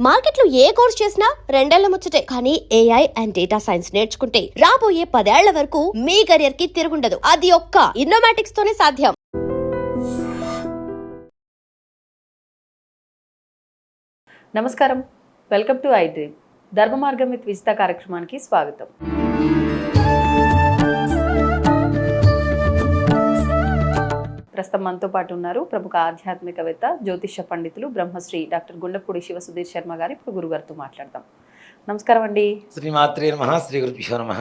మార్కెట్లో ఏ కోర్స్ చేసినా రెండేళ్ల ముచ్చటే. కానీ ఏఐ అండ్ డేటా సైన్స్ నేర్చుకుంటే రాబోయే 10 ఏళ్ల వరకు మీ కెరియర్ కి తిరుగుండదు. అది ఒక్క ఇన్నోమాటిక్స్ తోనే సాధ్యం. నమస్కారం, వెల్కమ్ టు ఐ డ్రీమ్. ధర్మ మార్గం విత్ విజిత కార్యక్రమానికి స్వాగతం. ప్రస్తుతం మనతో పాటు ఉన్నారు ప్రముఖ ఆధ్యాత్మికవేత్త, జ్యోతిష పండితులు, బ్రహ్మశ్రీ డాక్టర్ గుండెపూడి శివ సుధీర్ శర్మ గారు. ఇప్పుడు గురుగారితో మాట్లాడదాం. నమస్కారం అండి. శ్రీమాత్రే నమః. శ్రీ గురుభ్యో నమః.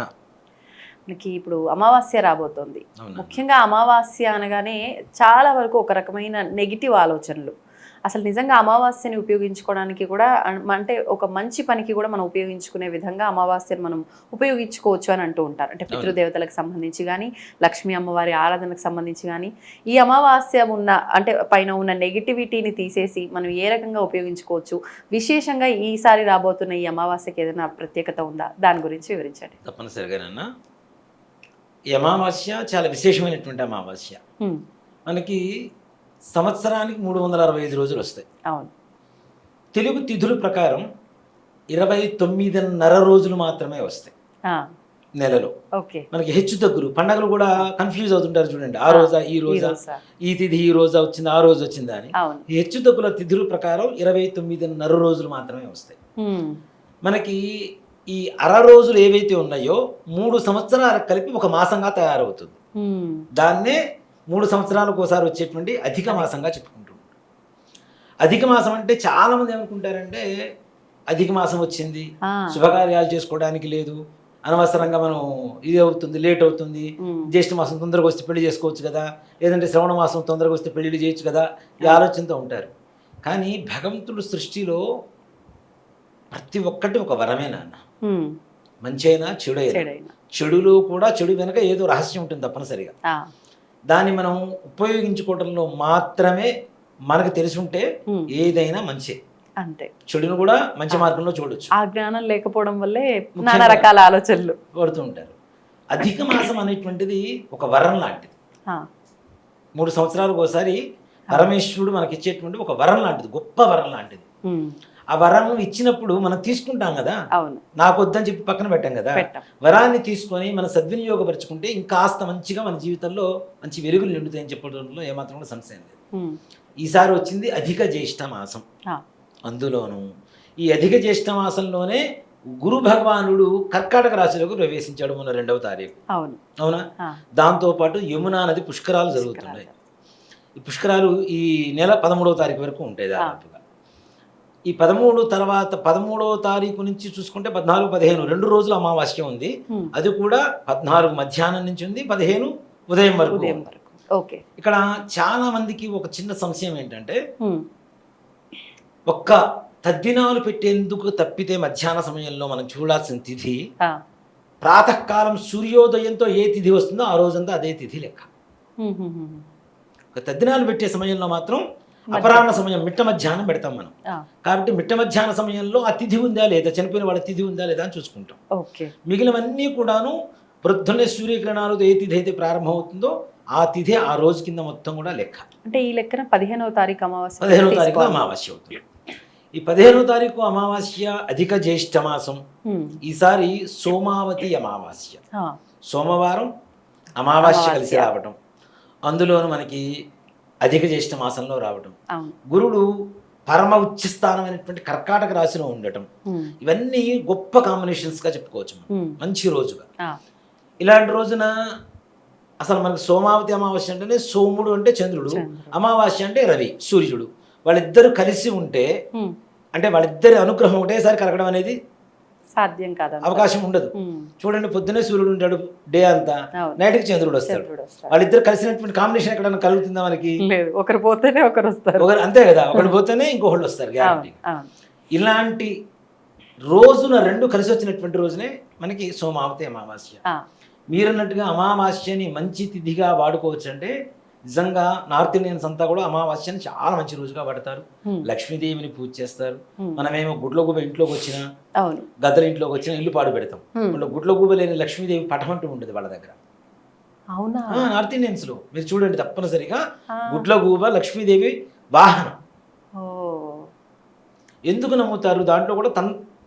మనకి ఇప్పుడు అమావాస్య రాబోతోంది. ముఖ్యంగా అమావాస్య అనగానే చాలా వరకు ఒక రకమైన నెగిటివ్ ఆలోచనలు. అసలు నిజంగా అమావాస్యని ఉపయోగించుకోవడానికి కూడా, అంటే ఒక మంచి పనికి కూడా మనం ఉపయోగించుకునే విధంగా అమావాస్యను మనం ఉపయోగించుకోవచ్చు అని అంటూ ఉంటారు. అంటే పితృదేవతలకు సంబంధించి కానీ, లక్ష్మీ అమ్మవారి ఆరాధనకు సంబంధించి కానీ, ఈ అమావాస్య అంటే పైన ఉన్న నెగిటివిటీని తీసేసి మనం ఏ రకంగా ఉపయోగించుకోవచ్చు, విశేషంగా ఈసారి రాబోతున్న ఈ అమావాస్యకి ఏదైనా ప్రత్యేకత ఉందా, దాని గురించి వివరించండి. తప్పనిసరిగానన్నా, ఈ అమావాస్య చాలా విశేషమైనటువంటి అమావాస్య. మనకి సంవత్సరానికి 365 రోజులు వస్తాయి. అవును. తెలుగు తిథుల ప్రకారం 29.5 రోజులు మాత్రమే వస్తాయి నెలలో. మనకి హెచ్చు తగ్గులు, పండగలు కూడా కన్ఫ్యూజ్ అవుతుంటారు చూడండి. ఆ రోజా, ఈ రోజా, ఈ తిథి ఈ రోజా వచ్చింది, ఆ రోజు వచ్చిందా అని. ఈ హెచ్చు తగ్గుల తిథుల ప్రకారం 29.5 రోజులు మాత్రమే వస్తాయి. మనకి ఈ రోజులు ఏవైతే ఉన్నాయో 3 సంవత్సరాలకు కలిపి ఒక మాసంగా తయారవుతుంది. దాన్నే 3 సంవత్సరాలకు ఒకసారి వచ్చేటువంటి అధిక మాసంగా చెప్పుకుంటూ ఉంటాం. అధిక మాసం అంటే చాలా మంది ఏమనుకుంటారంటే, అధిక మాసం వచ్చింది, శుభకార్యాలు చేసుకోవడానికి లేదు, అనవసరంగా మనం ఇది అవుతుంది, లేట్ అవుతుంది, జ్యేష్ఠ మాసం తొందరగా వస్తే పెళ్లి చేసుకోవచ్చు కదా, లేదంటే శ్రవణ మాసం తొందరగా వస్తే పెళ్లి చేయొచ్చు కదా, ఈ ఆలోచనతో ఉంటారు. కానీ భగవంతుడు సృష్టిలో ప్రతి ఒక్కటి ఒక వరమే నాన్న. మంచి అయినా చెడు అయినా, చెడులో కూడా చెడు వెనక ఏదో రహస్యం ఉంటుంది తప్పనిసరిగా. దాన్ని మనం ఉపయోగించుకోవడంలో మాత్రమే మనకు తెలిసి ఉంటే ఏదైనా మంచి, అంతే. చెడును కూడా మంచి మార్గంలో చూడొచ్చు. ఆ జ్ఞానం లేకపోవడం వల్లే నానా రకాల ఆలోచనలు పడుతూ ఉంటారు. అధిక మాసం అనేటువంటిది ఒక వరం లాంటిది. 3 సంవత్సరాలకు ఒకసారి పరమేశ్వరుడు మనకి ఇచ్చేటువంటి ఒక వరం లాంటిది, గొప్ప వరం లాంటిది. ఆ వరం ఇచ్చినప్పుడు మనం తీసుకుంటాం కదా, నాకు వద్దని చెప్పి పక్కన పెట్టాం కదా. వరాన్ని తీసుకొని మనం సద్వినియోగపరుచుకుంటే ఇంకాస్త మంచిగా మన జీవితంలో మంచి వెలుగులు నిండుతాయని చెప్పడంలో ఏమాత్రం కూడా సంశయం లేదు. ఈసారి వచ్చింది అధిక జ్యేష్ఠ మాసం. అందులోనూ ఈ అధిక జ్యేష్ఠ మాసంలోనే గురు భగవానుడు కర్కాటక రాశిలోకి ప్రవేశించాడు మొన్న 2వ తారీఖు. అవునా? దాంతో పాటు యమునా నది పుష్కరాలు జరుగుతున్నాయి. ఈ పుష్కరాలు ఈ నెల 13వ తారీఖు వరకు ఉంటాయి దాదాపుగా. ఈ 13 తర్వాత 13వ తారీఖు నుంచి చూసుకుంటే 14, 15 2 రోజులు అమావాస్య ఉంది. అది కూడా 14 మధ్యాహ్నం నుంచి ఉంది, 15 ఉదయం వరకు. ఇక్కడ చాలా మందికి ఒక చిన్న సంశయం ఏంటంటే, ఒక్క తద్దినాలు పెట్టేందుకు తప్పితే మధ్యాహ్న సమయంలో మనం చూడాల్సిన తిథి, ప్రాతకాలం సూర్యోదయంతో ఏ తిథి వస్తుందో ఆ రోజంతా అదే తిథి లెక్క. ఒక తద్దినాలు పెట్టే సమయంలో మాత్రం అపరాహ్న సమయం, మిట్ట మధ్యాహ్నం పెడతాం మనం. కాబట్టి మిట్ట మధ్యాహ్న సమయంలో ఆ తిథి ఉందా లేదా, చనిపోయిన వాళ్ళ తిథి ఉందా లేదా అని చూసుకుంటాం. మిగిలినవన్నీ కూడాను ప్రొద్దున్నే సూర్యకిరణాలతో ఏ తిథి అయితే ప్రారంభం అవుతుందో ఆ తిథి ఆ రోజు కింద మొత్తం కూడా లెక్క. అంటే ఈ లెక్కన 15వ తారీఖు అమావాస్య, 15వ తారీఖు అమావాస్య అవుతుంది. ఈ 15వ తారీఖు అమావాస్య అధిక జ్యేష్ఠ మాసం. ఈసారి సోమావతి అమావాస్య, సోమవారం అమావాస్య కలిసి రావటం, అందులోను మనకి అధిక జ్యేష్ఠ మాసంలో రావటం, గురుడు పరమ ఉచ్చస్థానమైనటువంటి కర్కాటక రాశిలో ఉండటం, ఇవన్నీ గొప్ప కాంబినేషన్స్ గా చెప్పుకోవచ్చు. మంచి రోజుగా ఇలాంటి రోజున అసలు మనకి సోమావతి అమావాస్య అంటేనే సోముడు అంటే చంద్రుడు, అమావాస్య అంటే రవి సూర్యుడు, వాళ్ళిద్దరు కలిసి ఉంటే, అంటే వాళ్ళిద్దరి అనుగ్రహం ఒకటేసారి కలగడం అనేది సాధ్యం కాదు, అవకాశం ఉండదు. చూడండి, పొద్దునే సూర్యుడు ఉంటాడు డే అంతా, నైట్కి చంద్రుడు వస్తాడు. వాళ్ళిద్దరు కలిసినటువంటి కాంబినేషన్ ఎక్కడైనా కలుగుతుందా మనకి? ఒకరు పోతేనే ఒకరు వస్తారు, అంతే కదా. ఒకరు పోతేనే ఇంకొకళ్ళు వస్తారు గ్యారంటీ. ఇలాంటి రోజున 2 కలిసి వచ్చినటువంటి రోజునే మనకి సోమావతి అమావాస్య. మీరన్నట్టుగా అమావాస్యని మంచి తిథిగా వాడుకోవచ్చు. అంటే నిజంగా నార్త్ ఇండియన్స్ అంతా కూడా అమావాస్యని చాలా మంచి రోజుగా పడతారు. లక్ష్మీదేవిని పూజ చేస్తారు. మనమేమో గుడ్ల గూబ ఇంట్లోకి వచ్చినా, గద్దల ఇంట్లోకి వచ్చినా ఇల్లు పాడు పెడతాం. గుడ్ల గూబ లేని లక్ష్మీదేవి పటం అంటూ ఉంటుంది వాళ్ళ దగ్గర. నార్త్ ఇండియన్స్ లో మీరు చూడండి, తప్పనిసరిగా గుడ్ల గూబ లక్ష్మీదేవి వాహనం. ఎందుకు నమ్ముతారు? దాంట్లో కూడా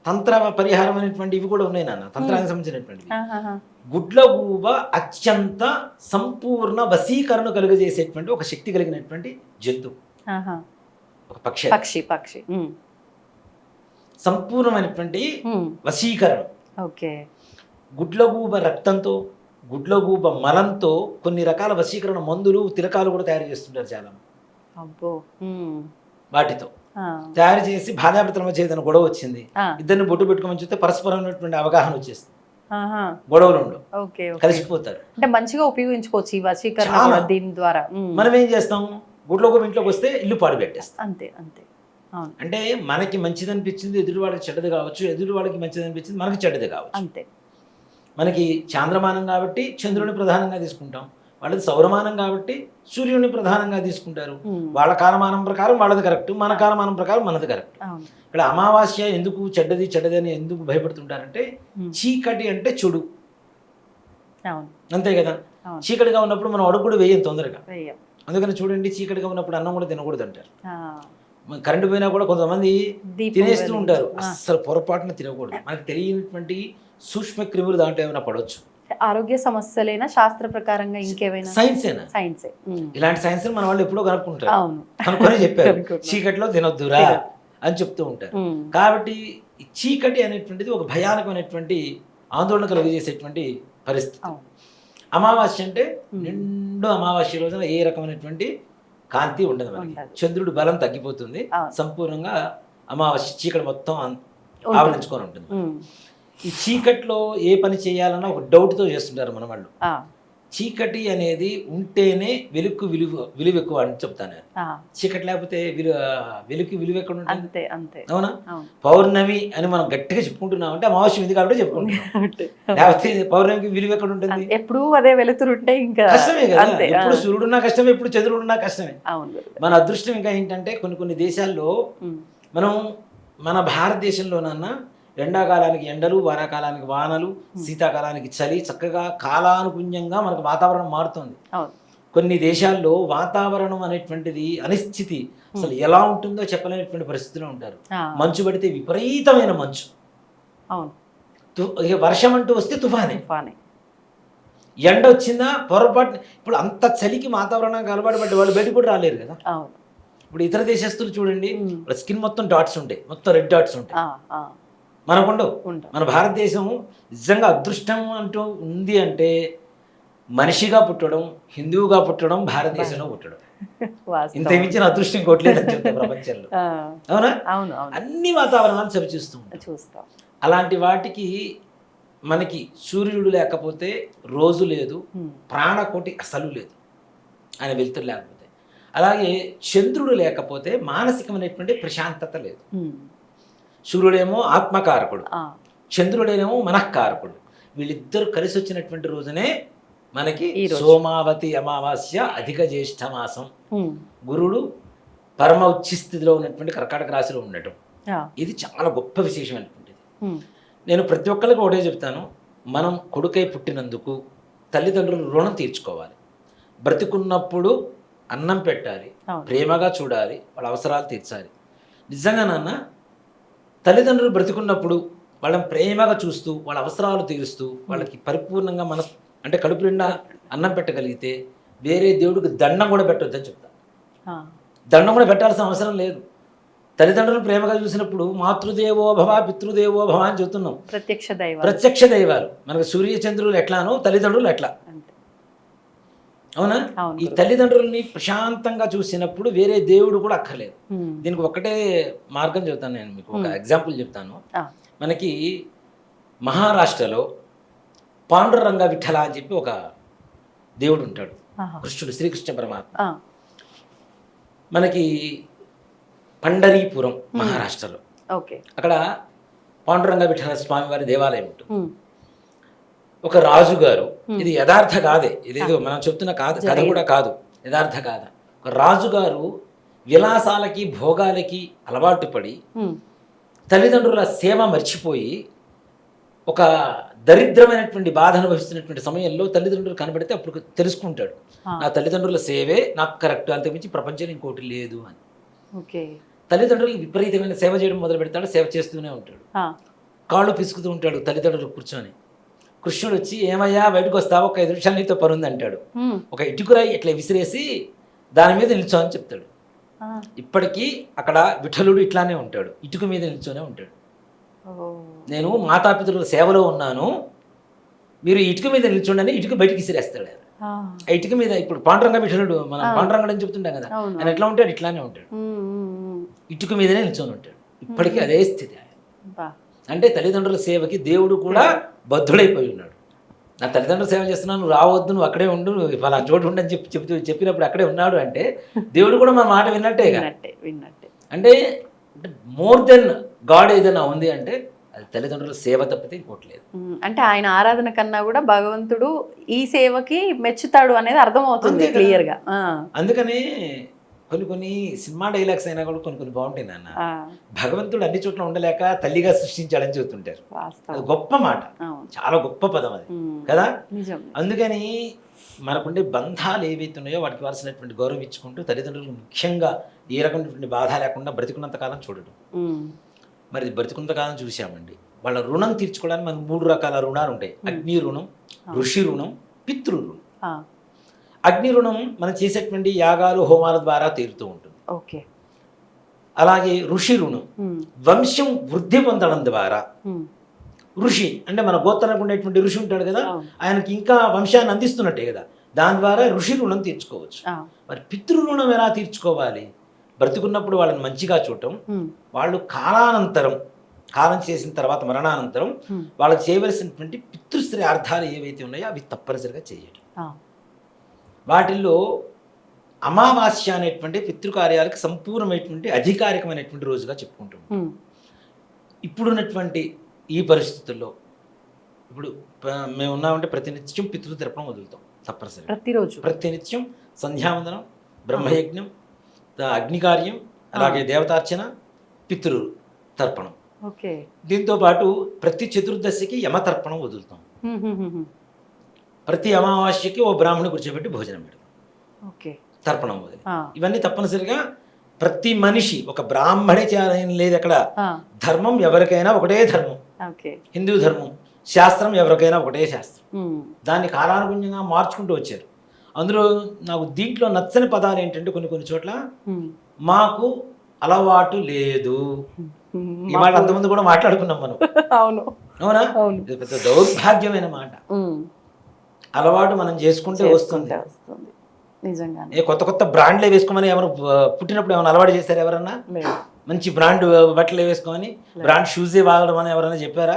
తంత్ర పరిహారం అనేటువంటి ఇవి కూడా ఉన్నాయి నాన్న, తంత్రానికి సంబంధించినటువంటివి. గుడ్లగూబ అత్యంత సంపూర్ణ వశీకరణ కలుగజేసేటువంటి ఒక శక్తి కలిగినటువంటి జంతువు, ఒక పక్షి. పక్షి సంపూర్ణమైనటువంటి వశీకరణ. ఓకే. గుడ్లగూబ రక్తంతో, గుడ్లగూబ మలంతో కొన్ని రకాల వశీకరణ మందులు, తిలకాలు కూడా తయారు చేస్తుంటారు చాలా. అబ్బో. వాటితో తయారు చేసి భార్యాభర్తల మధ్య ఏదైనా గొడవ వచ్చింది, ఇద్దరిని బొట్టు పెట్టుకోమని చూస్తే పరస్పరమైనటువంటి అవగాహన వచ్చేస్తుంది, గొడవలు ఉండవు, కలిసిపోతారు. అంటే మంచిగా ఉపయోగించుకోవచ్చు ఈ వశీకరణ దీని ద్వారా. మనం ఏం చేస్తాం, గుడ్లగూబ ఇంట్లోకి వస్తే ఇల్లు పాడు పెట్టేస్తాం. అంతే అంతే. అంటే మనకి మంచిది అనిపించింది ఎదురు వాళ్ళకి చెడ్డది కావచ్చు, ఎదురు వాళ్ళకి మంచిది అనిపించింది మనకి చెడ్డది కావచ్చు. అంతే. మనకి చాంద్రమానం కాబట్టి చంద్రుడిని ప్రధానంగా తీసుకుంటాం, వాళ్ళది సౌరమానం కాబట్టి సూర్యుడిని ప్రధానంగా తీసుకుంటారు. వాళ్ళ కాలమానం ప్రకారం వాళ్ళది కరెక్ట్, మన కాలమానం ప్రకారం మనది కరెక్ట్. ఇక్కడ అమావాస్య ఎందుకు చెడ్డది అని ఎందుకు భయపడుతుంటారంటే, చీకటి అంటే చెడు, అంతే కదా. చీకటిగా ఉన్నప్పుడు మనం అడుగు కూడా వేయం తొందరగా. అందుకని చూడండి, చీకటిగా ఉన్నప్పుడు అన్నం కూడా తినకూడదు అంటారు. కరెంటు పోయినా కూడా కొంతమంది తినేస్తూ ఉంటారు, అస్సలు పొరపాటున తినకూడదు. మనకు తెలియనటువంటి సూక్ష్మ క్రిములు దాంట్లో ఏమైనా పడవచ్చు. ఆరోగ్య సమస్యలైనా శాస్త్ర ప్రకారంగా ఇంకేమైనా సైన్స్ ఇలాంటి సైన్స్ మన వాళ్ళు ఎప్పుడో కనుక్కుంటారు, కనుక్కొని చెప్పారు చీకటిలో తినొద్దురా అని చెప్తూ ఉంటారు. కాబట్టి చీకటి అనేటువంటిది ఒక భయానకమైనటువంటి ఆందోళన కలిగజేసేటువంటి పరిస్థితి. అమావాస్య అంటే నిండు అమావాస్య రోజున ఏ రకమైనటువంటి కాంతి ఉండదు మనకి, చంద్రుడు బలం తగ్గిపోతుంది, సంపూర్ణంగా అమావాస్య చీకటి మొత్తం ఆవరించుకొని ఉంటుంది. ఈ చీకట్లో ఏ పని చేయాలన్నా ఒక డౌట్తో చేస్తుంటారు మన వాళ్ళు. చీకటి అనేది ఉంటేనే వెలుగు విలువ ఎక్కువ అని చెప్తాను. చీకటి లేకపోతే వెలుగు విలువ ఎక్కడ ఉంటుంది? అవునా? పౌర్ణమి అని మనం గట్టిగా చెప్పుకుంటున్నాం అంటే అమావాస్య ఉంది కాబట్టి చెప్పుకుంటున్నాం, లేకపోతే పౌర్ణమికి విలువ ఎక్కడ ఉంటుంది? ఎప్పుడు అదే వెలుతురుంటే ఇంకా కష్టమే కదా. ఎప్పుడు సూర్యుడున్నా కష్టమే, ఎప్పుడు చంద్రుడున్నా కష్టమే. మన అదృష్టం ఇంకా ఏంటంటే కొన్ని దేశాల్లో మనం, మన భారతదేశంలోనన్నా ఎండాకాలానికి ఎండలు, వానాకాలానికి వానలు, శీతాకాలానికి చలి, చక్కగా కాలానుగుణ్యంగా మనకు వాతావరణం మారుతుంది. కొన్ని దేశాల్లో వాతావరణం అనేటువంటిది అనిశ్చితి, అసలు ఎలా ఉంటుందో చెప్పలేనటువంటి పరిస్థితిలో ఉంటారు. మంచు పడితే విపరీతమైన మంచు, వర్షం అంటూ వస్తే తుఫానే, ఎండ వచ్చిందా పొరపాటు. ఇప్పుడు అంత చలికి వాతావరణానికి అలవాటు పడ్డ వాళ్ళు బయటకు కూడా రాలేరు కదా. ఇప్పుడు ఇతర దేశస్తులు చూడండి, స్కిన్ మొత్తం డాట్స్ ఉంటాయి, మొత్తం రెడ్ డాట్స్ ఉంటాయి, మనకుండవు. మన భారతదేశం నిజంగా అదృష్టం అంటూ ఉంది అంటే మనిషిగా పుట్టడం, హిందువుగా పుట్టడం, భారతదేశంలో పుట్టడం, ఇంత మించిన అదృష్టం ఇంకోట్లేదని చెప్తాం ప్రపంచంలో. అవునా? అన్ని వాతావరణాలు చూస్తాం. అలాంటి వాటికి మనకి సూర్యుడు లేకపోతే రోజు లేదు, ప్రాణకోటి అసలు లేదు, ఆయన వెలుతురు లేకపోతే. అలాగే చంద్రుడు లేకపోతే మానసికమైనటువంటి ప్రశాంతత లేదు. సూర్యుడేమో ఆత్మకారకుడు, చంద్రుడేమో మనఃకారకుడు. వీళ్ళిద్దరు కలిసి వచ్చినటువంటి రోజునే మనకి సోమావతి అమావాస్య, అధిక జ్యేష్ఠ మాసం. గురుడు పరమ ఉచ్ఛ స్థితిలో ఉన్నటువంటి కర్కాటక రాశిలో ఉండటం, ఇది చాలా గొప్ప విశేషమైనటువంటిది. నేను ప్రతి ఒక్కరికి ఒకటే చెప్తాను, మనం కొడుకై పుట్టినందుకు తల్లిదండ్రులు రుణం తీర్చుకోవాలి. బ్రతికున్నప్పుడు అన్నం పెట్టాలి, ప్రేమగా చూడాలి, వాళ్ళ అవసరాలు తీర్చాలి. నిజంగా నాన్న, తల్లిదండ్రులు బ్రతికున్నప్పుడు వాళ్ళని ప్రేమగా చూస్తూ, వాళ్ళ అవసరాలు తీరుస్తూ, వాళ్ళకి పరిపూర్ణంగా అంటే కడుపు నిండా అన్నం పెట్టగలిగితే వేరే దేవుడికి దండం కూడా పెట్టొద్దని చెప్తా. దండం కూడా పెట్టాల్సిన అవసరం లేదు. తల్లిదండ్రులు ప్రేమగా చూసినప్పుడు మాతృదేవో భవ పితృదేవో భవ అని చెప్తున్నాం. ప్రత్యక్ష దైవాలు మనకు సూర్య చంద్రులు ఎట్లానో తల్లిదండ్రులు ఎట్లా. అవునా? ఈ తల్లిదండ్రుల్ని ప్రశాంతంగా చూసినప్పుడు వేరే దేవుడు కూడా అక్కర్లేదు. దీనికి ఒక్కటే మార్గం చెప్తాను నేను మీకు, ఒక ఎగ్జాంపుల్ చెప్తాను. మనకి మహారాష్ట్రలో పాండురంగ విఠల అని చెప్పి ఒక దేవుడు ఉంటాడు, కృష్ణుడు, శ్రీకృష్ణ పరమాత్మ. మనకి పండరీపురం మహారాష్ట్రలో, అక్కడ పాండురంగ విఠల స్వామి వారి దేవాలయం ఉంటుంది. ఒక రాజుగారు, ఇది యథార్థ కాదే, ఇదేదో మనం చెప్తున్న కథ కూడా కాదు, యథార్థ కాద. ఒక రాజుగారు విలాసాలకి భోగాలకి అలవాటు పడి తల్లిదండ్రుల సేవ మర్చిపోయి ఒక దరిద్రమైనటువంటి బాధ అనుభవిస్తున్నటువంటి సమయంలో తల్లిదండ్రులు కనబడితే అప్పుడు తెలుసుకుంటాడు, నా తల్లిదండ్రుల సేవే నాకు కరెక్ట్, అంతకుమించి ప్రపంచంలో ఇంకోటి లేదు అని. తల్లిదండ్రులకు విపరీతమైన సేవ చేయడం మొదలు పెడతాడు, సేవ చేస్తూనే ఉంటాడు, కాళ్ళు పిసుకుతూ ఉంటాడు తల్లిదండ్రులు కూర్చొని. కృష్ణుడు వచ్చి ఏమయ్యా బయటకు వస్తావా, ఒక 5 నిమిషాలు నీతో పని ఉంది అంటాడు. ఒక ఇటుకురాయి ఇట్లా విసిరేసి దాని మీద నిల్చో అని చెప్తాడు. ఇప్పటికీ అక్కడ విఠలుడు ఇట్లానే ఉంటాడు, ఇటుక మీద నిల్చొనే ఉంటాడు. నేను మాతాపితరుల సేవలో ఉన్నాను, మీరు ఇటుక మీద నిల్చుండని ఇటుక బయటికి విసిరేస్తాడు ఆయన. ఆ ఇటుక మీద ఇప్పుడు పాండురంగ విఠలుడు, మనం పాండురంగడు అని చెప్తుంటాం కదా, ఆయన ఎట్లా ఉంటాడు ఇట్లానే ఉంటాడు, ఇటుక మీదనే నిల్చొని ఉంటాడు. ఇప్పటికీ అదే స్థితి ఆయన. అంటే తల్లిదండ్రుల సేవకి దేవుడు కూడా బద్ధుడైపోయి ఉన్నాడు. నా తల్లిదండ్రుల సేవ చేస్తున్నాను, నువ్వు రావద్దు, నువ్వు అక్కడే ఉండు, ఫలా చోటు ఉండని చెప్పినప్పుడు అక్కడే ఉన్నాడు అంటే దేవుడు కూడా మన మాట విన్నట్టే. అంటే మోర్ దెన్ గాడ్ ఏదైనా ఉంది అంటే అది తల్లిదండ్రుల సేవ తప్పితే ఇంకోట్లేదు. అంటే ఆయన ఆరాధన కన్నా కూడా భగవంతుడు ఈ సేవకి మెచ్చుతాడు అనేది అర్థమవుతుంది క్లియర్గా. అందుకని కొన్ని సినిమా డైలాగ్స్ అయినా కూడా కొన్ని బాగుంటాయి నాన్న. భగవంతుడు అన్ని చోట్ల ఉండలేక తల్లిగా సృష్టించాడని చెబుతుంటారు. అది గొప్ప మాట, చాలా గొప్ప పదం అది కదా. అందుకని మనకుండే బంధాలు ఏవైతే ఉన్నాయో వాటికి వాల్సినటువంటి గౌరవం ఇచ్చుకుంటూ తల్లిదండ్రులకు ముఖ్యంగా ఏ రకమైనటువంటి బాధ లేకుండా బ్రతికున్నంత కాలం చూడడం. మరి బ్రతికున్నంత కాలం చూసామండి, వాళ్ళ రుణం తీర్చుకోవడానికి మనకు 3 రకాల రుణాలు ఉంటాయి. అగ్ని రుణం, ఋషి రుణం, పితృ రుణం. అగ్ని రుణం మనం చేసేటువంటి యాగాలు హోమాల ద్వారా తీరుతూ ఉంటుంది. అలాగే ఋషి రుణం వంశం వృద్ధి పొందడం ద్వారా. ఋషి అంటే మన గోత్రానికి ఉండేటువంటి ఋషి ఉంటాడు కదా, ఆయనకి ఇంకా వంశాన్ని అందిస్తున్నట్టే కదా, దాని ద్వారా ఋషి రుణం తీర్చుకోవచ్చు. మరి పితృ రుణం ఎలా తీర్చుకోవాలి? బ్రతుకున్నప్పుడు వాళ్ళని మంచిగా చూడటం, వాళ్ళు కాలానంతరం, కాలం చేసిన తర్వాత మరణానంతరం వాళ్ళకి చేయవలసినటువంటి పితృశ్రార్థాలు ఏవైతే ఉన్నాయో అవి తప్పనిసరిగా చేయడం. వాటిల్లో అమావాస్య అనేటువంటి పితృకార్యాలకు సంపూర్ణమైనటువంటి అధికారికమైనటువంటి రోజుగా చెప్పుకుంటాం. ఇప్పుడున్నటువంటి ఈ పరిస్థితుల్లో ఇప్పుడు మేము ఉన్నామంటే ప్రతినిత్యం పితృతర్పణం వదులుతాం తప్పనిసరి, ప్రతిరోజు ప్రతినిత్యం సంధ్యావందనం, బ్రహ్మయజ్ఞం, అగ్నికార్యం, అలాగే దేవతార్చన, పితృ తర్పణం. దీంతో పాటు ప్రతి చతుర్దశికి యమతర్పణం వదులుతాం. ప్రతి అమావాస్యకి ఓ బ్రాహ్మణి కూర్చోబెట్టి భోజనం పెడతాం, తర్పణం వదిలి. ఇవన్నీ తప్పనిసరిగా ప్రతి మనిషి, ఒక బ్రాహ్మణి చేయాలని లేదు అక్కడ. ధర్మం ఎవరికైనా ఒకటే ధర్మం, హిందూ ధర్మం. శాస్త్రం ఎవరికైనా ఒకటే శాస్త్రం. దాన్ని కాలానుగుణంగా మార్చుకుంటూ వచ్చారు. అందులో నాకు దీంట్లో నచ్చని పదాలు ఏంటంటే కొన్ని చోట్ల మాకు అలవాటు లేదు. ఈ మాట అంతమంది కూడా మాట్లాడుకున్నాం మనం. అవునా? ఇది పెద్ద దౌర్భాగ్యమైన మాట. అలవాటు మనం చేసుకుంటే వస్తుంది. కొత్త బ్రాండ్లే వేసుకోమని ఎవరు పుట్టినప్పుడు ఏమైనా అలవాటు చేశారు? ఎవరన్నా మంచి బ్రాండ్ బట్టలు వేసుకోమని, బ్రాండ్ షూజే వాడడం అని ఎవరైనా చెప్పారా?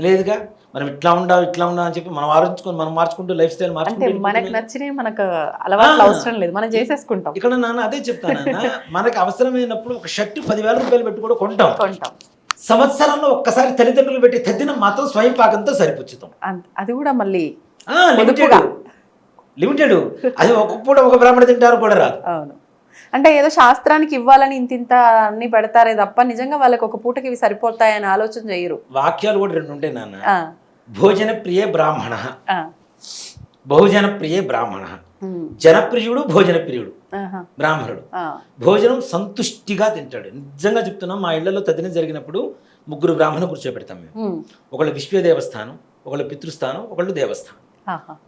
లేదుగా. మనం ఇట్లా ఉండాలి అని చెప్పి మనం ఆలోచించుకొని మనం మార్చుకుంటూ లైఫ్ స్టైల్ మార్చుకుంటూ మనకు నచ్చినవి మనకు అలవాట్లు అవసరం లేదు, మనం చేసేసుకుంటాం. ఇక్కడ నాన్న అదే చెప్తాను, మనకు అవసరమైనప్పుడు ఒక షర్ట్ 10,000 రూపాయలు పెట్టి కూడా కొంటాం. సంవత్సరంలో ఒక్కసారి తల్లిదండ్రులు పెట్టి తద్దినం మాత్రం స్వయం పాకంతో సరిపుచ్చుతాం. అది కూడా మళ్ళీ లిమిటెడ్. అది ఒక పూట ఒక బ్రాహ్మణ తింటారు కూడా రాదు. అవును. అంటే ఏదో శాస్త్రానికి ఇవ్వాలని ఇంత అన్ని పెడతారే తప్ప నిజంగా వాళ్ళకి ఒక పూటకి ఇవి సరిపోతాయని ఆలోచన చేయరు. వాక్యాలు కూడా 2 ఉంటాయి నాన్న. భోజన ప్రియ బ్రాహ్మణ, బహుజన ప్రియ బ్రాహ్మణ. జనప్రియుడు, భోజన ప్రియుడు బ్రాహ్మణుడు. భోజనం సంతుష్టిగా తింటాడు. నిజంగా చెప్తున్నాం, మా ఇళ్లలో తద్దినం జరిగినప్పుడు 3 బ్రాహ్మణులు కూర్చోబెడతాం మేము. ఒకళ్ళు విశ్వ దేవస్థానం, ఒకళ్ళు పితృస్థానం, ఒకళ్ళు దేవస్థానం,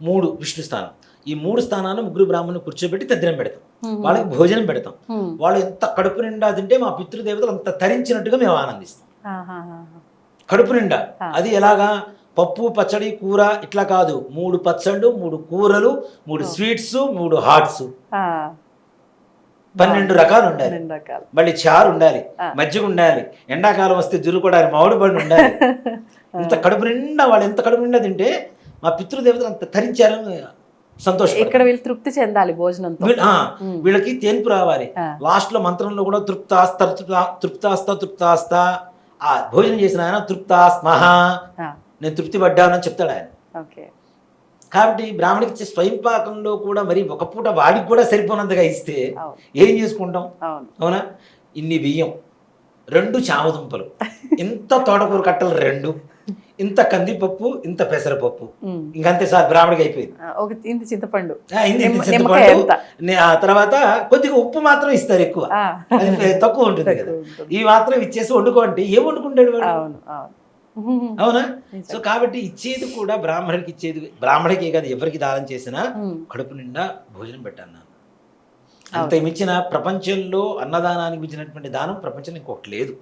3 విష్ణు స్థానం. ఈ 3 స్థానాలు 3 బ్రాహ్మణులు కూర్చోబెట్టి తద్దినం పెడతాం, వాళ్ళకి భోజనం పెడతాం. వాళ్ళు ఎంత కడుపు నిండా తింటే మా పితృదేవతలు అంత తరించినట్టుగా మేము ఆనందిస్తాం. కడుపు నిండా. అది ఎలాగా? పప్పు, పచ్చడి, కూర ఇట్లా కాదు. 3 పచ్చళ్ళు, 3 కూరలు, 3 స్వీట్స్, 3 హాట్స్, 12 రకాలు ఉండాలి. మళ్ళీ చారు ఉండాలి, మజ్జిగ ఉండాలి, ఎండాకాలం వస్తే జులుకోవడానికి మామిడి పండు ఉండాలి. ఇంత కడుపు నిండా, వాళ్ళు ఎంత కడుపు నిండా తింటే మా పితృదేవతలు అంత తరించారని సంతోషం. ఇక్కడ వీళ్ళు తృప్తి చెందాలి భోజనంతో. వీళ్ళకి తేన్పు రావాలి. లాస్ట్ లో మంత్రంలో కూడా తృప్తాస్తా ఆ భోజనం చేసిన ఆయన తృప్తాస్మహ, నేను తృప్తి పడ్డానని చెప్తాడు ఆయన. కాబట్టి బ్రాహ్మణికి ఇచ్చే స్వయం పాకంలో కూడా మరి ఒక పూట వాడికి కూడా సరిపోనంతగా ఇస్తే ఏం చేసుకుంటాం? అవునా? ఇన్ని బియ్యం, 2 చామదుంపలు, ఇంత తోటకూర కట్టలు 2, ఇంత కందిపప్పు, ఇంత పెసరపప్పు, ఇంకంతే సార్ బ్రాహ్మడికి అయిపోయింది. ఒక ఇంత చింతపండు, ఇంత నిమ్మకాయ చింతపండు, ఎంత? ఆ తర్వాత కొద్దిగా ఉప్పు మాత్రం ఇస్తారు, ఎక్కువ అది తక్కువ ఉంటుంది కదా. ఇవి మాత్రం ఇచ్చేసి వండుకోండి, ఏం వండుకుంటాడు వాడు? అవును అవును. అవునా? సో కాబట్టి ఇచ్చేది కూడా బ్రాహ్మడికి ఇచ్చేది, బ్రాహ్మడికే కాదు ఎవరికి దానం చేసినా కడుపు నిండా భోజనం పెట్టాను. అంత మించిన ప్రపంచంలో అన్నదానానికి మించినటువంటి దానం ప్రపంచంలో ఇంకొకటి లేదు.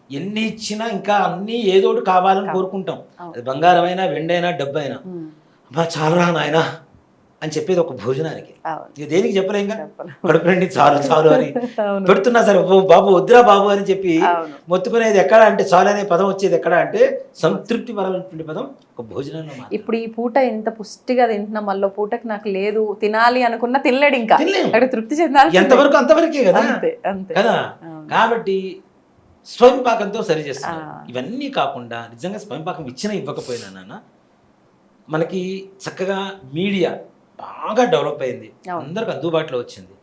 ఎన్ని ఇచ్చినా ఇంకా అన్ని ఏదోటి కావాలని కోరుకుంటాం. అది బంగారమైనా, వెండైనా, డబ్బైనా. అమ్మా చాలురా నాయనా అని చెప్పేది ఒక భోజనానికి. ఇక దేనికి చెప్పలేం కదా, కడుపు నిండి చాలు చాలు అని పెడుతున్నా సరే, ఓ బాబు వద్దురా బాబు అని చెప్పి మొత్తుకునేది ఎక్కడ అంటే, చాలు అనే పదం వచ్చేది ఎక్కడ అంటే సంతృప్తి పరమైనటువంటి పదం ఒక భోజనంలో. ఇప్పుడు ఈ పూట ఎంత పుష్టిగా తింటున్నా, మళ్ళీ పూటకి నాకు లేదు తినాలి అనుకున్నా తినలేడు, ఇంకా అక్కడ తృప్తి చెందాలి, ఎంతవరకు అంతవరకే కదా అంతే కదా. కాబట్టి స్వయం పాకంతో సరి చేస్తున్నారు. ఇవన్నీ కాకుండా నిజంగా స్వయం పాకం ఇచ్చినా ఇవ్వకపోయినా నాన్న, మనకి చక్కగా మీడియా బాగా డెవలప్ అయింది, అందరికి అందుబాటులో వచ్చింది.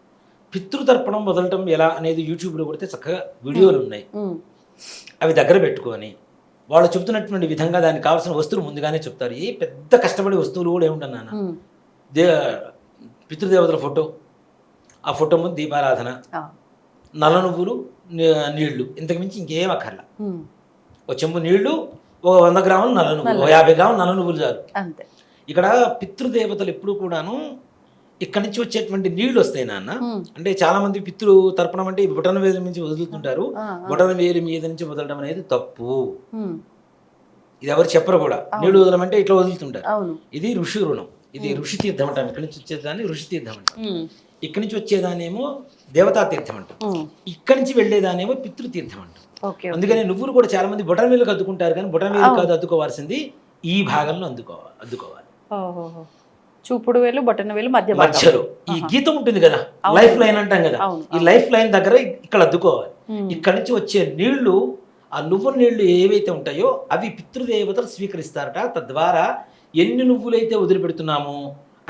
పితృతర్పణం వదలటం ఎలా అనేది యూట్యూబ్లో కొడితే చక్కగా వీడియోలు ఉన్నాయి. అవి దగ్గర పెట్టుకొని వాళ్ళు చెబుతున్నటువంటి విధంగా దానికి కావాల్సిన వస్తువులు ముందుగానే చెప్తారు. ఏ పెద్ద కష్టపడే వస్తువులు కూడా ఏముంటాను నాన్న, పితృదేవతల ఫోటో, ఆ ఫోటో ముందు దీపారాధన, నల్ల నువ్వులు, నీళ్లు, ఇంతకు మించి ఇంకేం అక్కర్లా. ఒక చెంబు నీళ్లు, ఓ 100 గ్రాములు నల్ల నువ్వులు, 50 గ్రాములు నల్ల నువ్వులు చాలు. అంతే. ఇక్కడ పితృదేవతలు ఎప్పుడు కూడాను ఇక్కడి నుంచి వచ్చేటువంటి నీళ్లు వస్తాయి నాన్న. అంటే చాలా మంది పితృ తర్పణం అంటే బొటన వేలు నుంచి వదులుతుంటారు. బొటన వేలు మీద నుంచి వదలడం అనేది తప్పు. ఇది ఎవరు చెప్పరు కూడా. నీళ్లు వదలమంటే ఇట్లా వదులుతుంటారు. ఇది ఋషి రుణం, ఇది ఋషి తీర్థం అంటాం. ఇక్కడి నుంచి వచ్చేదాన్ని ఋషి తీర్థం అంటాం. ఇక్కడి నుంచి వచ్చేదానేమో దేవతా తీర్థం అంటాం. ఇక్కడి నుంచి వెళ్ళేదానేమో పితృతీర్థం అంటాం. అందుకని నువ్వులు కూడా చాలా మంది బొటన వేలుకి అద్దుకుంటారు, కానీ బొటన వేలు కాదు అద్దుకోవాల్సింది, ఈ భాగంలో అద్దుకోవాలి. చూపుడు వేలు, బొటన వేలు మధ్యలో ఈ గీత ఉంటుంది కదా, లైఫ్ లైన్ అంటాం కదా, ఈ లైఫ్ లైన్ దగ్గర ఇక్కడ అద్దుకోవాలి. ఇక్కడ నుంచి వచ్చే నీళ్లు, ఆ నువ్వు నీళ్లు ఏవైతే ఉంటాయో అవి పితృదేవతలు స్వీకరిస్తారట. తద్వారా ఎన్ని నువ్వులైతే వదిలిపెడుతున్నామో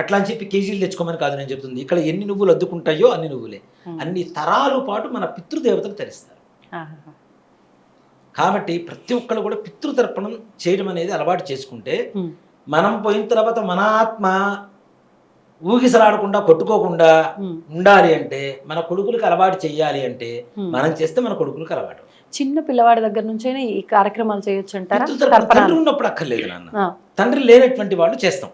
అట్లా అని చెప్పి కేజీలు తెచ్చుకోమని కాదు నేను చెప్తుంది. ఇక్కడ ఎన్ని నువ్వులు అద్దుకుంటాయో అన్ని నువ్వులే, అన్ని తరాలు పాటు మన పితృదేవతలు తరిస్తారు. కాబట్టి ప్రతి ఒక్కరు కూడా పితృతర్పణం చేయడం అనేది అలవాటు చేసుకుంటే, మనం పోయిన తర్వాత మన ఆత్మ ఊగిసలాడకుండా కొట్టుకోకుండా ఉండాలి అంటే, మన కొడుకులకు అలవాటు చెయ్యాలి అంటే మనం చేస్తే మన కొడుకులకు అలవాటు. చిన్న పిల్లవాడి దగ్గర నుంచి ఈ కార్యక్రమాలు చేయొచ్చు అంటారా? తండ్రి ఉన్నప్పుడు అక్కర్లేదు నాన్న, తండ్రి లేనటువంటి వాళ్ళు చేస్తాం.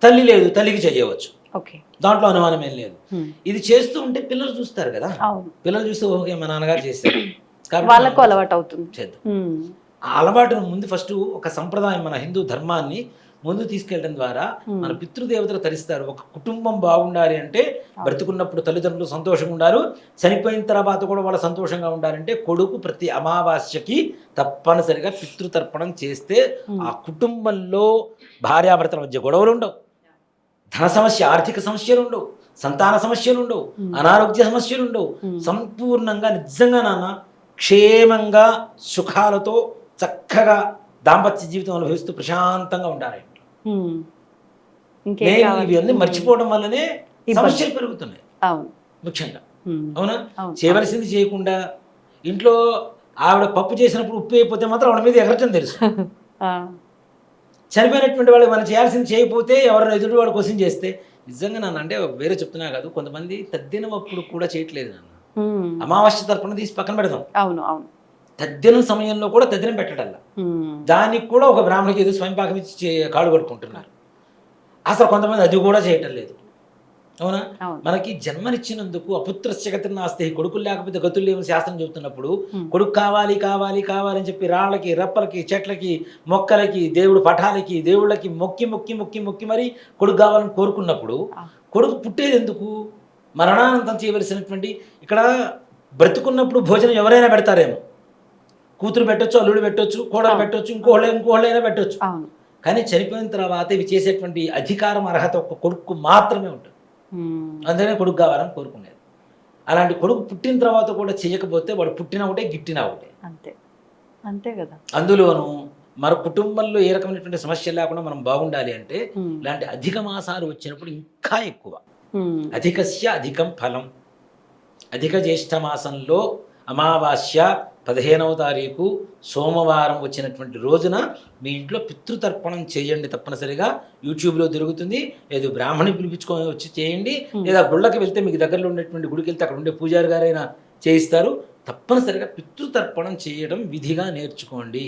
తల్లి లేదు, తల్లికి చేయవచ్చు, దాంట్లో అనుమానం ఏం లేదు. ఇది చేస్తూ ఉంటే పిల్లలు చూస్తారు కదా, పిల్లలు చూస్తే ఓకే మా నాన్నగారు చేస్తారు, వాళ్ళకు అలవాటు అవుతుంది. చేద్దాం. ఆ అలవాటును ముందు ఫస్ట్ ఒక సంప్రదాయం, మన హిందూ ధర్మాన్ని ముందు తీసుకెళ్ళడం ద్వారా మన పితృదేవతలు తరిస్తారు. ఒక కుటుంబం బాగుండాలి అంటే, బ్రతుకున్నప్పుడు తల్లిదండ్రులు సంతోషంగా ఉండాలి, చనిపోయిన తర్వాత కూడా వాళ్ళు సంతోషంగా ఉండాలంటే కొడుకు ప్రతి అమావాస్యకి తప్పనిసరిగా పితృతర్పణం చేస్తే ఆ కుటుంబంలో భార్యాభర్తల మధ్య గొడవలు ఉండవు, ధన సమస్య, ఆర్థిక సమస్యలు ఉండవు, సంతాన సమస్యలు ఉండవు, అనారోగ్య సమస్యలు ఉండవు. సంపూర్ణంగా నిజంగా నాన్న క్షేమంగా సుఖాలతో చక్కగా దాంపత్య జీవితం అనుభవిస్తూ ప్రశాంతంగా ఉండాలి. ఇవన్నీ మర్చిపోవడం వల్లనే సమస్యలు పెరుగుతున్నాయి ముఖ్యంగా. అవునా? చేయవలసింది చేయకుండా ఇంట్లో ఆవిడ పప్పు చేసినప్పుడు ఉప్పు అయిపోతే మాత్రం ఆవిడ మీద ఎగరటం తెలుసు. చనిపోయినటువంటి వాళ్ళు మనం చేయాల్సింది చేయకపోతే ఎవరైనా ఎదుటి వాడు క్వశ్చన్ చేస్తే, నిజంగా నాన్న అంటే వేరే చెప్తున్నా కాదు, కొంతమంది తద్దినం అప్పుడు కూడా చేయట్లేదు నాన్న. అమావాస్య తర్పణ తీసి పక్కన పెడదాం, అవును అవును, తద్దినం సమయంలో కూడా తద్దినం పెట్టడల్లా, దానికి కూడా ఒక బ్రాహ్మణికి ఏదో స్వయంపాకం ఇచ్చి కాళ్ళు కట్టుకుంటున్నారు. అసలు కొంతమంది అది కూడా చేయటం లేదు. అవునా? మనకి జన్మనిచ్చినందుకు అపుత్రస్య గతిర్ నాస్తి, కొడుకులు లేకపోతే గతులు లేవని శాస్త్రం చెబుతున్నప్పుడు కొడుకు కావాలి కావాలి కావాలి అని చెప్పి రాళ్ళకి, రప్పలకి, చెట్లకి, మొక్కలకి, దేవుడు పఠాలకి, దేవుళ్ళకి మొక్కి మొక్కి మొక్కి మొక్కి మరి కొడుకు కావాలని కోరుకున్నప్పుడు కొడుకు పుట్టేది ఎందుకు? మరణానంతం చేయవలసినటువంటి, ఇక్కడ బ్రతుకున్నప్పుడు భోజనం ఎవరైనా పెడతారేమో, కూతురు పెట్టొచ్చు, అల్లుడు పెట్టొచ్చు, కోడలు పెట్టొచ్చు, ఇంకోళ్ళైనా పెట్టొచ్చు. కానీ చనిపోయిన తర్వాత ఇవి చేసేటువంటి అధికారం, అర్హత ఒక్క కొడుకు మాత్రమే ఉంటుంది. అందుకనే కొడుకు కావాలని కోరుకునేది. అలాంటి కొడుకు పుట్టిన తర్వాత కూడా చేయకపోతే వాడు పుట్టిన ఒకటే, గిట్టిన ఒకటే. అంతే అంతే కదా. అందులోనూ మన కుటుంబంలో ఏ రకమైనటువంటి సమస్యలు లేకుండా మనం బాగుండాలి అంటే, ఇలాంటి అధిక మాసాలు వచ్చినప్పుడు ఇంకా ఎక్కువ, అధికస్య అధికం ఫలం. అధిక జ్యేష్ఠ మాసంలో అమావాస్య 15వ తారీఖు సోమవారం వచ్చినటువంటి రోజున మీ ఇంట్లో పితృతర్పణం చేయండి తప్పనిసరిగా. యూట్యూబ్లో దొరుకుతుంది. ఏదో బ్రాహ్మణి పిలిపించుకొని వచ్చి చేయండి, లేదా గుళ్ళకి వెళ్తే మీకు దగ్గరలో ఉండేటువంటి గుడికి వెళ్తే అక్కడ ఉండే పూజారి గారైనా చేయిస్తారు. తప్పనిసరిగా పితృతర్పణం చేయడం విధిగా నేర్చుకోండి.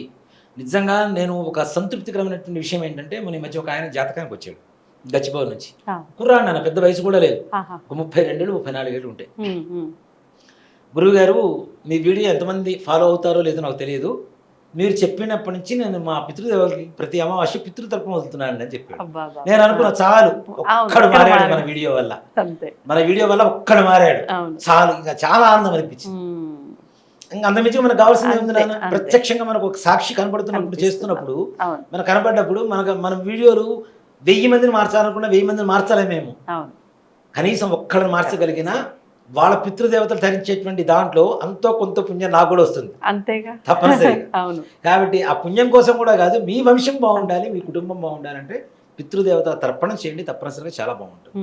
నిజంగా నేను ఒక సంతృప్తికరమైనటువంటి విషయం ఏంటంటే, మన ఈ మధ్య ఒక ఆయన జాతకానికి వచ్చాడు గచ్చిబౌలి నుంచి. కుర్రాడు నాన్న, పెద్ద వయసు కూడా లేదు, ఒక 32 34 ఏళ్ళు ఉంటాయి. గురువుగారు, మీ వీడియో ఎంతమంది ఫాలో అవుతారో లేదో నాకు తెలియదు, మీరు చెప్పినప్పటి నుంచి నేను మా పితృదేవులకి ప్రతి అమావాస్య పితృతర్పణ వదులుతున్నాను అని చెప్పాడు. నేను అనుకున్నా చాలు, ఒక్కడు మారాడు మన వీడియో వల్ల. మన వీడియో వల్ల ఒక్కడు మారాడు చాలు, ఇంకా చాలా ఆనందం అనిపించింది. ఇంకా అంతమించి మనకు కావాల్సింది ఏముంది నాన్న? ప్రత్యక్షంగా మనకు ఒక సాక్షి కనపడుతున్నప్పుడు, చేస్తున్నప్పుడు, మనకు కనపడ్డప్పుడు మన వీడియోలు 1000 మందిని మార్చాలనుకున్నా 1000 మందిని మార్చాలి మేము. కనీసం ఒక్కడిని మార్చగలిగినా వాళ్ళ పితృదేవతలు ధరించేటువంటి దాంట్లో అంతో కొంత పుణ్యం నాకు కూడా వస్తుంది. అంతేగా, తప్పనిసరిగా. కాబట్టి ఆ పుణ్యం కోసం కూడా కాదు, మీ వంశం బాగుండాలి, మీ కుటుంబం బాగుండాలంటే పితృదేవత తర్పణం చేయండి, తప్పనిసరిగా చాలా బాగుంటుంది.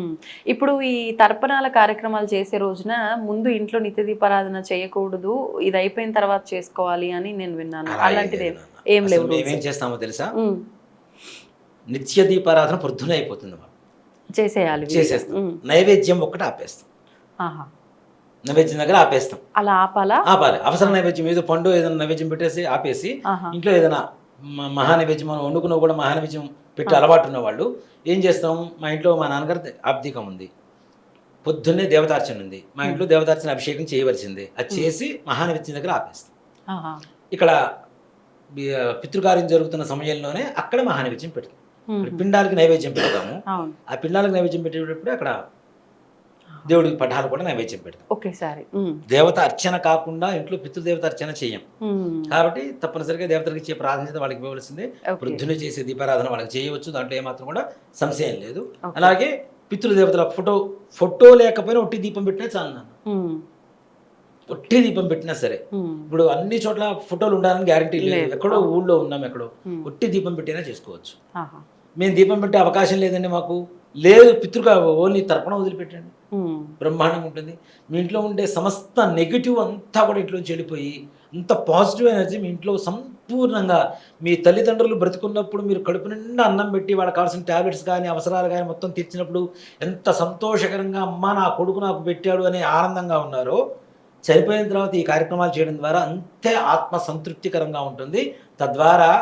ఇప్పుడు ఈ తర్పణాల కార్యక్రమాలు చేసే రోజున ముందు ఇంట్లో నిత్య దీపారాధన చేయకూడదు, ఇది అయిపోయిన తర్వాత చేసుకోవాలి అని నేను విన్నాను. అలాంటిది ఏం లేవు. మేమేం చేస్తామో తెలుసా? నిత్య దీపారాధన పొద్దునే అయిపోతుంది, చేసేస్తాం. నైవేద్యం ఒక్కటి ఆపేస్తాం, నైవేద్యం దగ్గర ఆపేస్తాం. అలా ఆపాలి. అవసరం నైవేద్యం ఏదో పండు ఏదైనా నైవేద్యం పెట్టేసి ఆపేసి, ఇంట్లో ఏదైనా మహానైవేద్యం మనం వండుకున్న కూడా మహానైవేద్యం పెట్టి అలవాటు ఉన్న వాళ్ళు ఏం చేస్తాం? మా ఇంట్లో మా నాన్నగారు ఆబ్దికం ఉంది, పొద్దున్నే దేవతార్చన ఉంది, మా ఇంట్లో దేవతార్చన అభిషేకం చేయవలసిందే, అది చేసి మహానైవేద్యం దగ్గర ఆపేస్తాం. ఇక్కడ పితృకార్యం జరుగుతున్న సమయంలోనే అక్కడ మహానైవేద్యం పెడతాం. పిండాలకి నైవేద్యం పెడతాము. ఆ పిండాలకు నైవేద్యం పెట్టేటప్పుడు అక్కడ దేవుడికి పటాలు కూడా నైవేద్యం పెడతాం. ఒకేసారి దేవత అర్చన కాకుండా ఇంట్లో పితృదేవత అర్చన చేయం. కాబట్టి తప్పనిసరిగా దేవతలకు ఇచ్చే ప్రాధాన్యత వాళ్ళకి ఇవ్వవలసిందే. వృద్ధులు చేసే దీపారాధన వాళ్ళకి చేయవచ్చు, దాంట్లో ఏమాత్రం కూడా సంశయం లేదు. అలాగే పితృదేవతల ఫోటో లేకపోయినా ఒట్టి దీపం పెట్టినా చాలు నాన్న. ఒట్టి దీపం పెట్టినా సరే, ఇప్పుడు అన్ని చోట్ల ఫోటోలు ఉండాలని గ్యారంటీ లేదు, ఎక్కడో ఊళ్ళో ఉన్నాం, ఎక్కడో ఒట్టి దీపం పెట్టినా చేసుకోవచ్చు. మేము దీపం పెట్టే అవకాశం లేదండి మాకు, లేదు పితృగా ఓన్లీ తర్పణ వదిలిపెట్టండి, బ్రహ్మాండంగా ఉంటుంది. మీ ఇంట్లో ఉండే సమస్త నెగిటివ్ అంతా కూడా ఇంట్లో చెడిపోయి అంత పాజిటివ్ ఎనర్జీ మీ ఇంట్లో సంపూర్ణంగా, మీ తల్లిదండ్రులు బ్రతుకున్నప్పుడు మీరు కడుపు నిండా అన్నం పెట్టి వాళ్ళకి కావాల్సిన ట్యాబ్లెట్స్ కానీ అవసరాలు కానీ మొత్తం తీర్చినప్పుడు ఎంత సంతోషకరంగా అమ్మ నా కొడుకు నాకు పెట్టాడు అనే ఆనందంగా ఉన్నారో, చనిపోయిన తర్వాత ఈ కార్యక్రమాలు చేయడం ద్వారా అంతే ఆత్మ సంతృప్తికరంగా ఉంటుంది. తద్వారా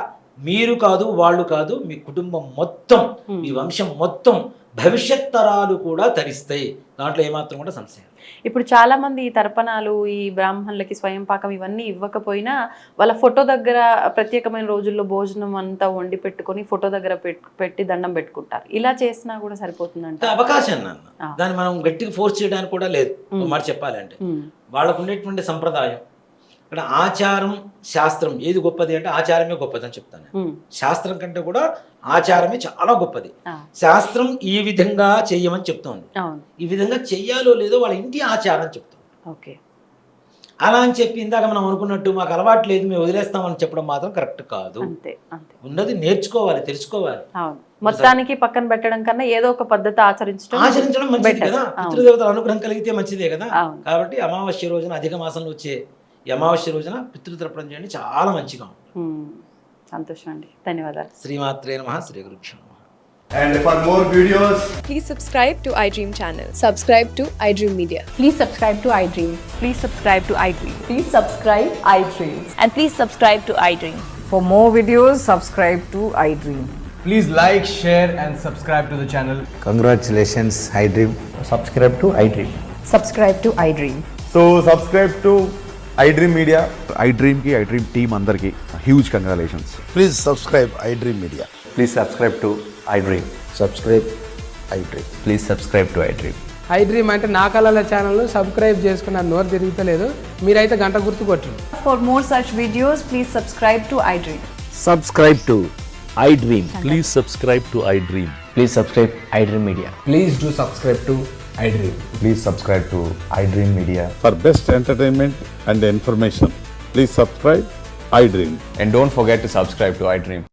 మీరు కాదు, వాళ్ళు కాదు, మీ కుటుంబం మొత్తం, మీ వంశం మొత్తం, భవిష్యత్ తరాలు కూడా తరిస్తాయి, దాంట్లో ఏమాత్రం కూడా సంశయం. ఇప్పుడు చాలా మంది ఈ తర్పణాలు, ఈ బ్రాహ్మణులకి స్వయం పాకం ఇవన్నీ ఇవ్వకపోయినా వాళ్ళ ఫోటో దగ్గర ప్రత్యేకమైన రోజుల్లో భోజనం అంతా వండి పెట్టుకొని ఫోటో దగ్గర పెట్టి దండం పెట్టుకుంటారు. ఇలా చేసినా కూడా సరిపోతుందంటే అవకాశం నాన్న, దాన్ని మనం గట్టిగా ఫోర్స్ చేయడానికి కూడా లేదు. మాట చెప్పాలంటే వాళ్ళకు ఉండేటువంటి సంప్రదాయం, ఇక్కడ ఆచారం శాస్త్రం ఏది గొప్పది అంటే ఆచారమే గొప్పది అని చెప్తాను. శాస్త్రం కంటే కూడా ఆచారమే చాలా గొప్పది. శాస్త్రం ఈ విధంగా చెయ్యమని చెప్తోంది, ఈ విధంగా చెయ్యాలో లేదో వాళ్ళ ఇంటి ఆచారం చెప్తుంది. అలా అని చెప్పి ఇందాక మనం అనుకున్నట్టు మాకు అలవాటు లేదు మేము వదిలేస్తామని చెప్పడం మాత్రం కరెక్ట్ కాదు. ఉన్నది నేర్చుకోవాలి, తెలుసుకోవాలి. మొత్తానికి పక్కన పెట్టడం కన్నా ఏదో ఒక పద్ధతి ఆచరించడం మంచిది కదా. పితృదేవతల అనుగ్రహం కలిగితే మంచిదే కదా. కాబట్టి అమావాస్య రోజున, అధిక మాసంలో వచ్చే ఈ అమావాస్య రోజున పితృతర్పణం చేయండి, చాలా మంచిగా ఉంటుంది. సంతోషం అండి, ధన్యవాదాలు. శ్రీమాత్రే నమః, శ్రీ గురుభ్యో నమః. And for more videos, please subscribe to iDream channel. Subscribe to iDream Media. Please subscribe to iDream. Please subscribe to iDream. Please subscribe iDream. And please subscribe to iDream. For more videos, subscribe to iDream. please like, share and subscribe to the channel. Congratulations, iDream. Subscribe to iDream. Subscribe to iDream. So subscribe to iDream Media. iDream ki iDream team andarki huge congratulations. Please subscribe iDream Media. Please subscribe to iDream. Subscribe iDream. Please subscribe to iDream. iDream అంటే నా కళల ఛానల్ను subscribe చేసుకున్న నోరు తిరుగుతలేదు, మీరైతే గంట గుర్తు కొట్టండి. For more such videos, please subscribe to iDream. Subscribe to iDream. Please subscribe to iDream. Please subscribe iDream Media. Please do subscribe to iDream. Please subscribe to iDream Media. For best entertainment and information, please subscribe iDream. And don't forget to subscribe to iDream.